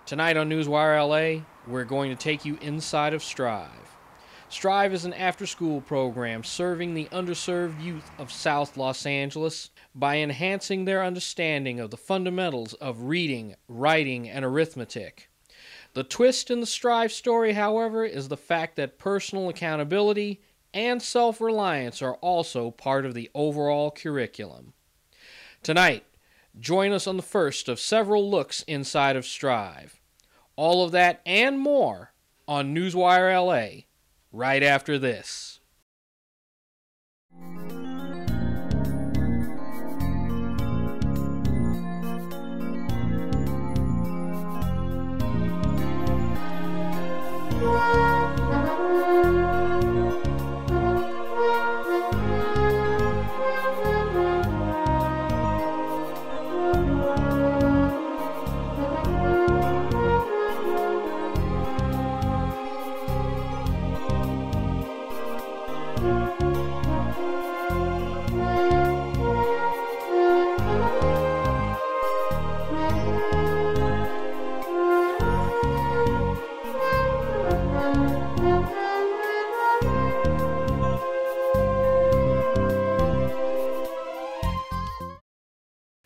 Tonight on Newswire L.A., we're going to take you inside of Strive. Strive is an after-school program serving the underserved youth of South Los Angeles by enhancing their understanding of the fundamentals of reading, writing, and arithmetic. The twist in the Strive story, however, is the fact that personal accountability and self-reliance are also part of the overall curriculum. Tonight, join us on the first of several looks inside of Strive. All of that and more on Newswire L.A. right after this.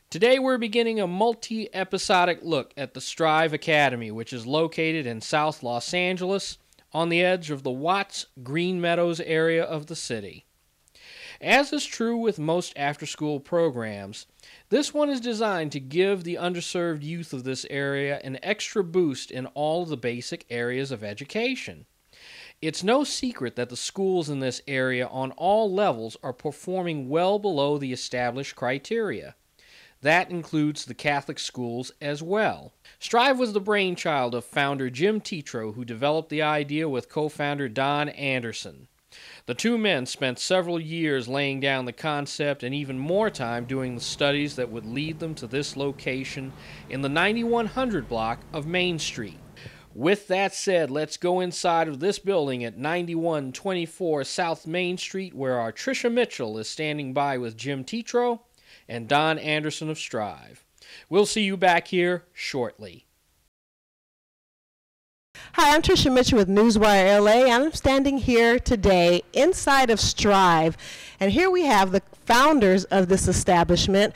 Today we're beginning a multi-episodic look at the Strive Academy, which is located in South Los Angeles on the edge of the Watts-Green Meadows area of the city. As is true with most after-school programs, this one is designed to give the underserved youth of this area an extra boost in all of the basic areas of education. It's no secret that the schools in this area on all levels are performing well below the established criteria. That includes the Catholic schools as well. Strive was the brainchild of founder Jim Tetreau, who developed the idea with co-founder Don Anderson. The two men spent several years laying down the concept and even more time doing the studies that would lead them to this location in the 9100 block of Main Street. With that said, let's go inside of this building at 9124 South Main Street, where our Tricia Mitchell is standing by with Jim Tetreau and Don Anderson of Strive. We'll see you back here shortly. Hi, I'm Tricia Mitchell with Newswire L.A. and I'm standing here today inside of Strive. And here we have the founders of this establishment,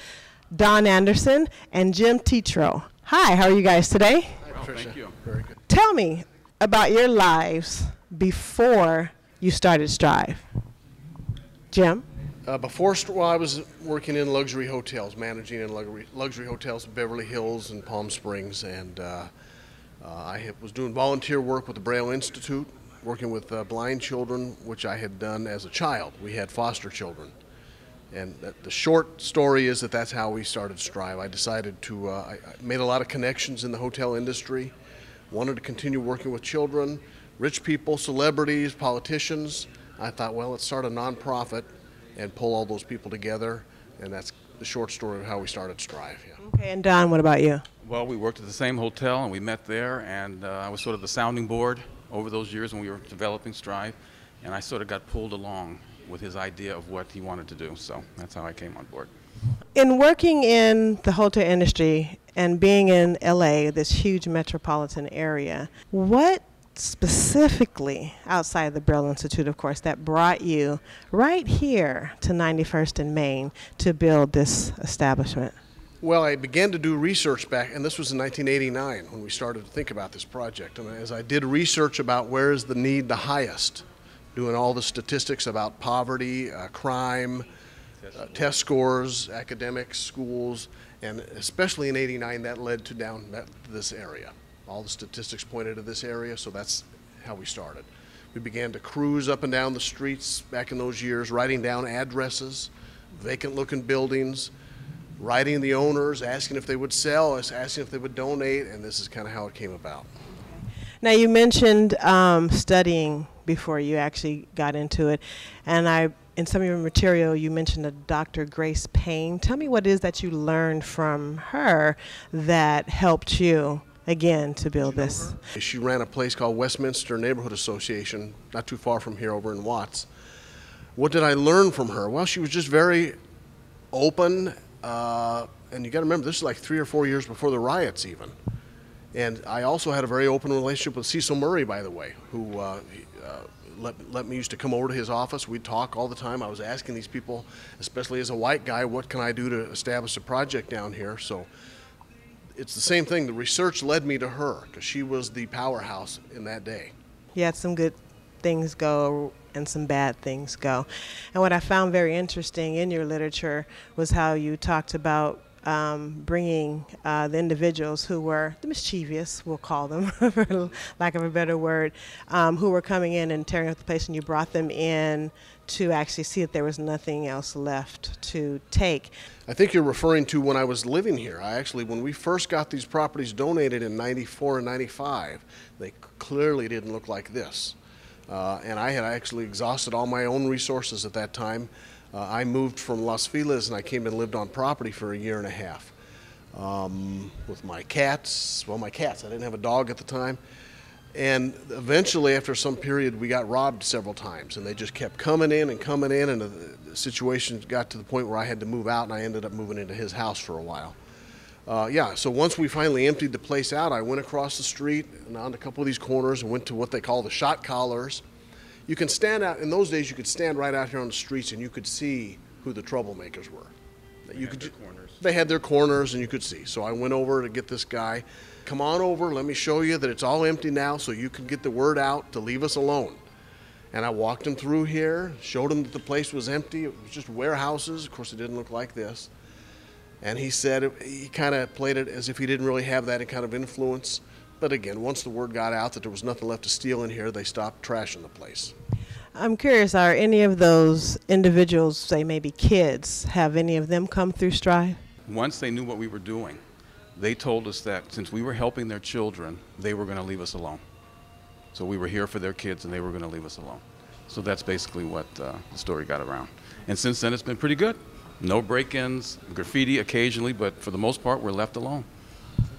Don Anderson and Jim Tetreau. Hi, how are you guys today? Hi, Tricia. Thank you. Very good. Tell me about your lives before you started Strive. Jim? Before I was working in luxury hotels, managing in luxury hotels in Beverly Hills and Palm Springs, and I was doing volunteer work with the Braille Institute, working with blind children, which I had done as a child. We had foster children. And the short story is that that's how we started Strive. I decided to, I made a lot of connections in the hotel industry, wanted to continue working with children, rich people, celebrities, politicians. I thought, well, let's start a nonprofit and pull all those people together, and that's the short story of how we started Strive. Yeah. Okay, and Don, what about you? Well, we worked at the same hotel, and we met there, and I was sort of the sounding board over those years when we were developing Strive, and I sort of got pulled along with his idea of what he wanted to do, so that's how I came on board. In working in the hotel industry and being in L.A., this huge metropolitan area, what specifically outside the Braille Institute, of course, that brought you right here to 91st and Main to build this establishment? Well, I began to do research back, and this was in 1989 when we started to think about this project. And as I did research about where is the need the highest, doing all the statistics about poverty, crime, test scores, academics, schools, and especially in '89 that led to this area. All the statistics pointed to this area, so that's how we started. We began to cruise up and down the streets back in those years, writing down addresses, vacant-looking buildings, writing the owners, asking if they would sell, asking if they would donate, and this is kind of how it came about. Now, you mentioned studying before you actually got into it, and in some of your material you mentioned a Dr. Grace Payne. Tell me what it is that you learned from her that helped you again to build this. She ran a place called Westminster Neighborhood Association, not too far from here over in Watts. What did I learn from her? Well, she was just very open, and you got to remember, this is like 3 or 4 years before the riots even. And I also had a very open relationship with Cecil Murray, by the way, who let me used to come over to his office. We'd talk all the time. I was asking these people, especially as a white guy, what can I do to establish a project down here? So it's the same thing. The research led me to her because she was the powerhouse in that day. You had some good things go and some bad things go. And what I found very interesting in your literature was how you talked about bringing the individuals who were the mischievous, we'll call them, for lack of a better word, who were coming in and tearing up the place, and you brought them in to actually see that there was nothing else left to take. I think you're referring to when I was living here. When we first got these properties donated in 94 and 95, they clearly didn't look like this. And I had actually exhausted all my own resources at that time. I moved from Las Feliz and I came and lived on property for a year and a half with my cats. Well, my cats. I didn't have a dog at the time. And eventually, after some period, we got robbed several times, and they just kept coming in, and the situation got to the point where I had to move out, and I ended up moving into his house for a while. So once we finally emptied the place out, I went across the street and on a couple of these corners and went to what they call the shot collars. You can stand out, in those days you could stand right out here on the streets and you could see who the troublemakers were. They had their corners and you could see. So I went over to get this guy. Come on over, let me show you that it's all empty now so you can get the word out to leave us alone. And I walked him through here, showed him that the place was empty. It was just warehouses. Of course, it didn't look like this. And he said he kind of played it as if he didn't really have that kind of influence. But again, once the word got out that there was nothing left to steal in here, they stopped trashing the place. I'm curious, are any of those individuals, say maybe kids, have any of them come through Strive? Once they knew what we were doing, they told us that since we were helping their children, they were going to leave us alone. So we were here for their kids and they were going to leave us alone. So that's basically what the story got around. And since then, it's been pretty good. No break-ins, graffiti occasionally, but for the most part, we're left alone.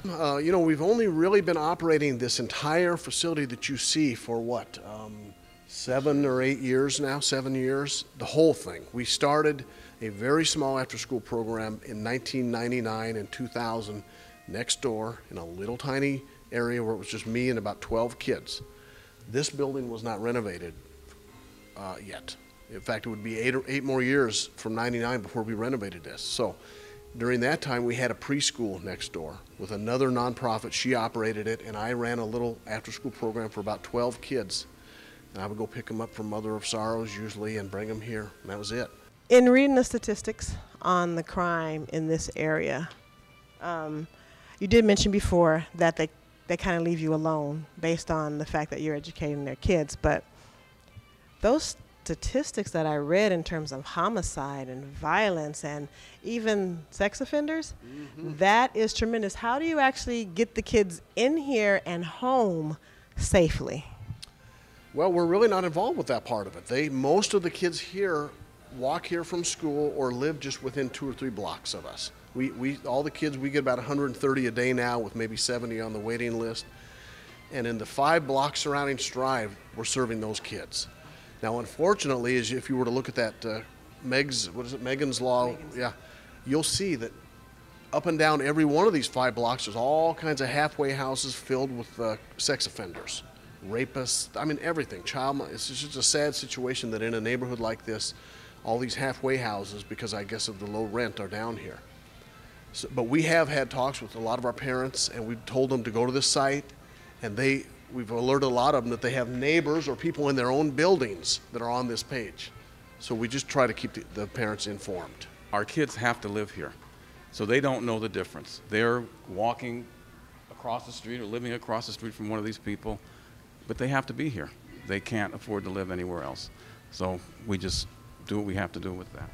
We've only really been operating this entire facility that you see for 7 or 8 years now, 7 years, the whole thing. We started a very small after-school program in 1999 and 2000 next door in a little tiny area where it was just me and about 12 kids. This building was not renovated yet. In fact, it would be 8 more years from 99 before we renovated this. So during that time, we had a preschool next door with another nonprofit. She operated it, and I ran a little after-school program for about 12 kids. And I would go pick them up from Mother of Sorrows usually and bring them here, and that was it. In reading the statistics on the crime in this area, you did mention before that they kind of leave you alone based on the fact that you're educating their kids, but those statistics that I read in terms of homicide and violence and even sex offenders, that is tremendous. How do you actually get the kids in here and home safely? Well, we're really not involved with that part of it. Most of the kids here walk here from school or live just within 2 or 3 blocks of us. All the kids, we get about 130 a day now with maybe 70 on the waiting list. And in the 5 blocks surrounding Strive, we're serving those kids. Now, unfortunately, if you were to look at that Megan's Law, yeah, you'll see that up and down every one of these 5 blocks, there's all kinds of halfway houses filled with sex offenders, rapists, everything. It's just a sad situation that in a neighborhood like this, all these halfway houses, because I guess of the low rent, are down here. So, but we have had talks with a lot of our parents, and we've told them to go to this site, and we've alerted a lot of them that they have neighbors or people in their own buildings that are on this page. So we just try to keep the parents informed. Our kids have to live here, so they don't know the difference. They're walking across the street or living across the street from one of these people, but they have to be here. They can't afford to live anywhere else. So we just do what we have to do with that.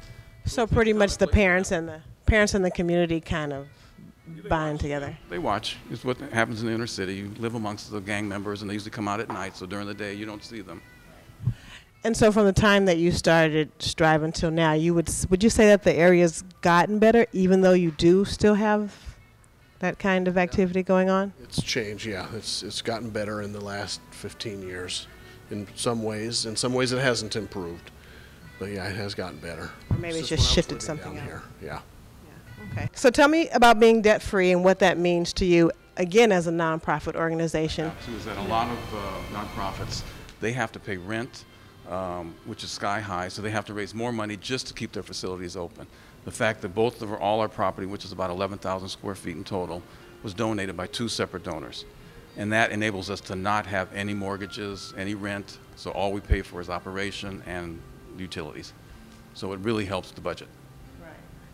So pretty much the parents and the community kind of bind together. They watch. It's what happens in the inner city. You live amongst the gang members, and they usually come out at night, so during the day you don't see them. And so from the time that you started Strive until now, would you say that the area's gotten better, even though you do still have that kind of activity going on? It's changed, yeah. It's gotten better in the last 15 years in some ways. In some ways it hasn't improved, but yeah, it has gotten better. Or maybe it's just shifted something down here. Yeah. Okay. So tell me about being debt-free and what that means to you again, as a nonprofit organization. Is that a lot of nonprofits, they have to pay rent, which is sky high, so they have to raise more money just to keep their facilities open. The fact that all our property, which is about 11,000 square feet in total, was donated by 2 separate donors. And that enables us to not have any mortgages, any rent, so all we pay for is operation and utilities. So it really helps the budget.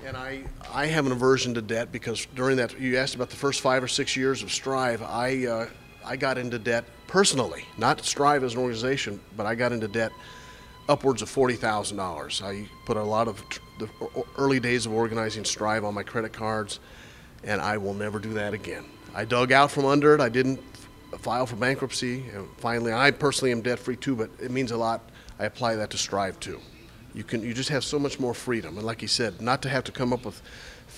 And I have an aversion to debt because during that, you asked about the first 5 or 6 years of Strive, I got into debt personally, not Strive as an organization, but I got into debt upwards of $40,000. I put a lot of the early days of organizing Strive on my credit cards, and I will never do that again. I dug out from under it. I didn't file for bankruptcy. And finally, I personally am debt free too, but it means a lot. I apply that to Strive too. You just have so much more freedom, and like you said, not to have to come up with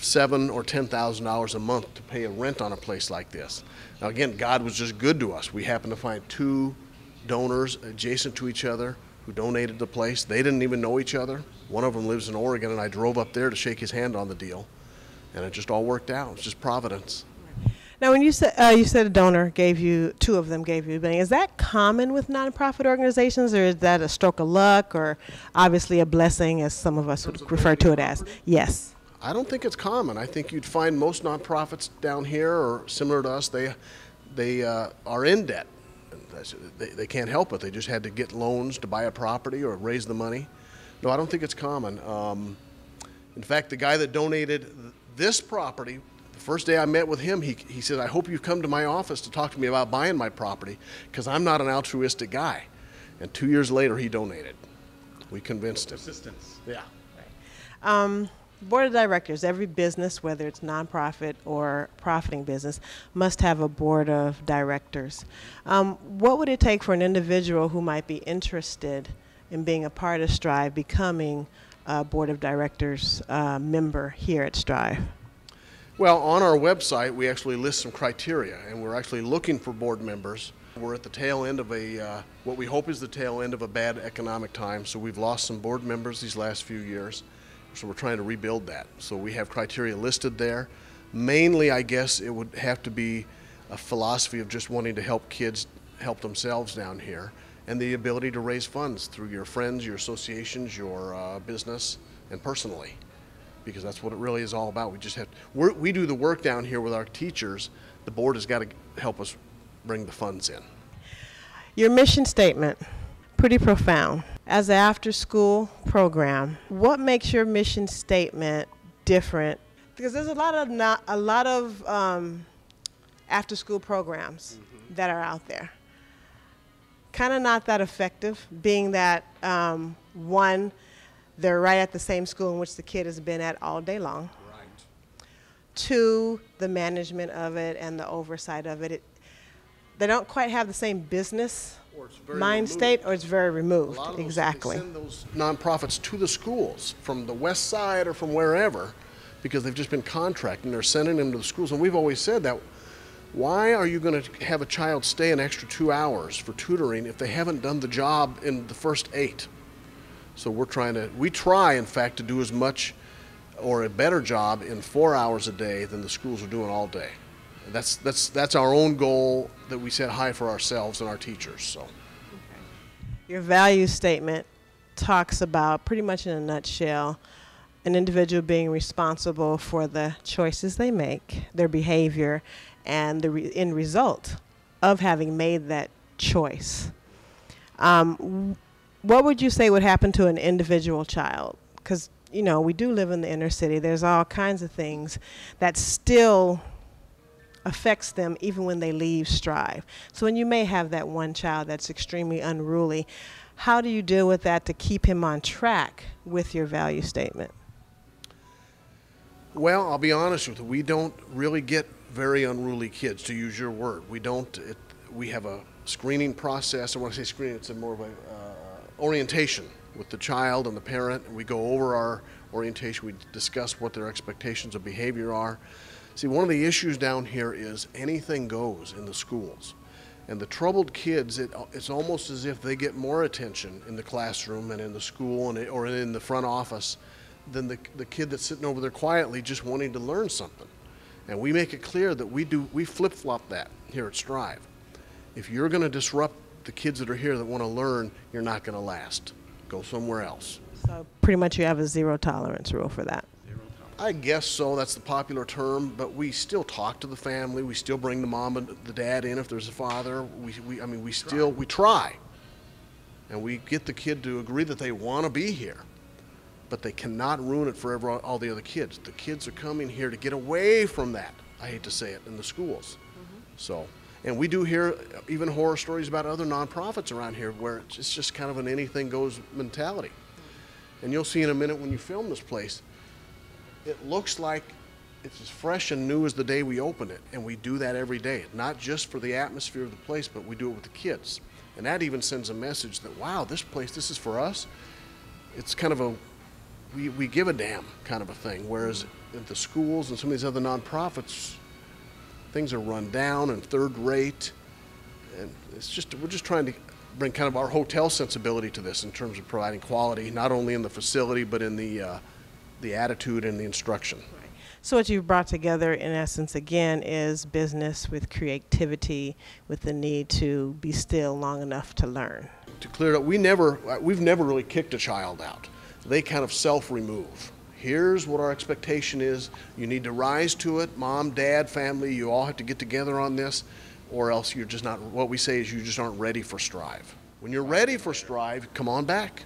$7,000 or $10,000 a month to pay a rent on a place like this. Now again, God was just good to us. We happened to find 2 donors adjacent to each other who donated the place. They didn't even know each other. One of them lives in Oregon, and I drove up there to shake his hand on the deal, and it just all worked out. It's just providence. Now, when you said a donor gave you, 2 of them gave you a billion, is that common with nonprofit organizations, or is that a stroke of luck, or obviously a blessing, as some of us would refer to it as? Yes. I don't think it's common. I think you'd find most nonprofits down here or similar to us, they are in debt. They can't help it. They just had to get loans to buy a property or raise the money. No, I don't think it's common. In fact, the guy that donated this property, the first day I met with him, he said, I hope you've come to my office to talk to me about buying my property because I'm not an altruistic guy. And 2 years later, he donated. We convinced him. Persistence. Yeah. Board of directors, every business, whether it's nonprofit or profiting business, must have a board of directors. What would it take for an individual who might be interested in being a part of Strive becoming a board of directors member here at Strive? Well, on our website, we actually list some criteria, and we're actually looking for board members. We're at the tail end of what we hope is the tail end of a bad economic time, so we've lost some board members these last few years. So we're trying to rebuild that. So we have criteria listed there. Mainly, I guess, it would have to be a philosophy of just wanting to help kids help themselves down here, and the ability to raise funds through your friends, your associations, your business, and personally, because that's what it really is all about. We do the work down here with our teachers. The board has got to help us bring the funds in. Your mission statement, pretty profound. As an after-school program, what makes your mission statement different? Because there's a lot of after-school programs that are out there. Kind of not that effective, being that one, they're right at the same school in which the kid has been at all day long. Right. 2, the management of it and the oversight of it, they don't quite have the same business mind state, or it's very removed. Exactly. They send those nonprofits to the schools from the west side or from wherever because they've just been contracting. They're sending them to the schools. And we've always said that, why are you going to have a child stay an extra 2 hours for tutoring if they haven't done the job in the first 8? So we try, in fact, to do as much or a better job in 4 hours a day than the schools are doing all day. That's our own goal that we set high for ourselves and our teachers. So, okay. Your value statement talks about, pretty much in a nutshell, an individual being responsible for the choices they make, their behavior, and the end result of having made that choice. What would you say would happen to an individual child? Because, we do live in the inner city. There's all kinds of things that still affects them even when they leave Strive. So when you may have that one child that's extremely unruly, how do you deal with that to keep him on track with your value statement? Well, I'll be honest with you, we don't really get very unruly kids, to use your word. We have a screening process. And when I say screening, it's more of a orientation with the child and the parent, and we go over our orientation. We discuss what their expectations of behavior are. See, one of the issues down here is anything goes in the schools. And the troubled kids, it's almost as if they get more attention in the classroom and in the school or in the front office than the kid that's sitting over there quietly just wanting to learn something. And we make it clear that we flip-flop that here at Strive. If you're going to disrupt the kids that are here that want to learn, you're not going to last. Go somewhere else. So pretty much you have a zero tolerance rule for that. I guess so. That's the popular term, but we still talk to the family. We still bring the mom and the dad in if there's a father. We try. And we get the kid to agree that they want to be here, but they cannot ruin it for all the other kids. The kids are coming here to get away from that, I hate to say it, in the schools. So, and we do hear even horror stories about other nonprofits around here where it's just kind of an anything goes mentality. And you'll see in a minute when you film this place, it looks like it's as fresh and new as the day we opened it, and we do that every day, not just for the atmosphere of the place, but we do it with the kids. And that even sends a message that, wow, this place, this is for us. It's kind of a, we give a damn kind of a thing, whereas at the schools and some of these other nonprofits, things are run down and third rate, and we're just trying to bring kind of our hotel sensibility to this in terms of providing quality, not only in the facility, but in the attitude and the instruction. Right. So what you've brought together in essence again is business with creativity, with the need to be still long enough to learn. To clear it up, we've never really kicked a child out. They kind of self-remove. Here's what our expectation is. You need to rise to it. Mom, dad, family, you all have to get together on this, or else you're just not, what we say is you just aren't ready for Strive. When you're ready for Strive, come on back.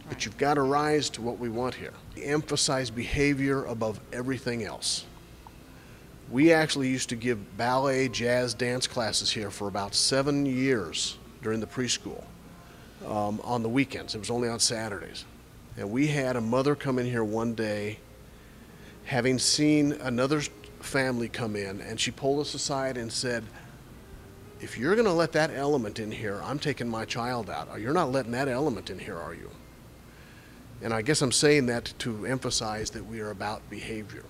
But you've got to rise to what we want here. We emphasize behavior above everything else. We actually used to give ballet, jazz, dance classes here for about 7 years during the preschool on the weekends. It was only on Saturdays. And we had a mother come in here one day, having seen another family come in, and she pulled us aside and said, if you're going to let that element in here, I'm taking my child out. You're not letting that element in here, are you? And I guess I'm saying that to emphasize that we are about behavior.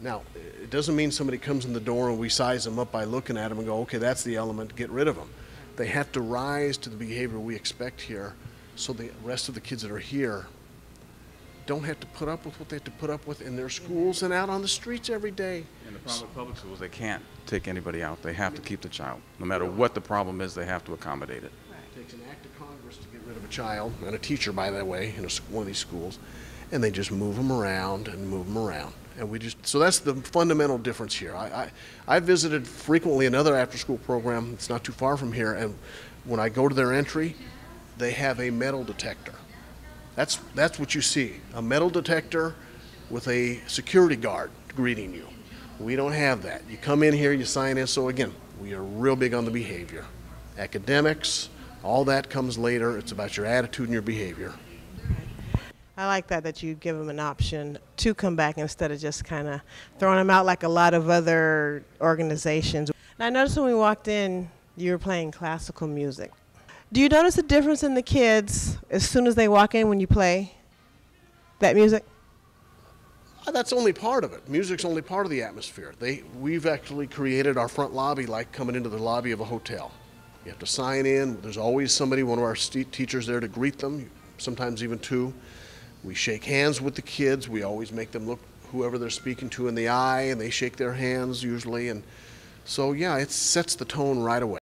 Now, it doesn't mean somebody comes in the door and we size them up by looking at them and go, okay, that's the element, get rid of them. They have to rise to the behavior we expect here so the rest of the kids that are here don't have to put up with what they have to put up with in their schools and out on the streets every day. In the public schools, they can't take anybody out. They have to keep the child. No matter what the problem is, they have to accommodate it. It takes an act of Congress to get rid of a child, and a teacher, by the way, in one of these schools, and they just move them around and move them around. And so that's the fundamental difference here. I visited frequently another after-school program that's not too far from here, and when I go to their entry, they have a metal detector. That's what you see, a metal detector with a security guard greeting you. We don't have that. You come in here, you sign in, so again, we are real big on the behavior. Academics, all that comes later. It's about your attitude and your behavior. I like that you give them an option to come back instead of just kind of throwing them out like a lot of other organizations. And I noticed when we walked in, you were playing classical music. Do you notice a difference in the kids as soon as they walk in when you play that music? That's only part of it. Music's only part of the atmosphere. We've actually created our front lobby like coming into the lobby of a hotel. You have to sign in. There's always somebody, one of our teachers there to greet them, sometimes even two. We shake hands with the kids. We always make them look whoever they're speaking to in the eye, and they shake their hands usually. And so, yeah, it sets the tone right away.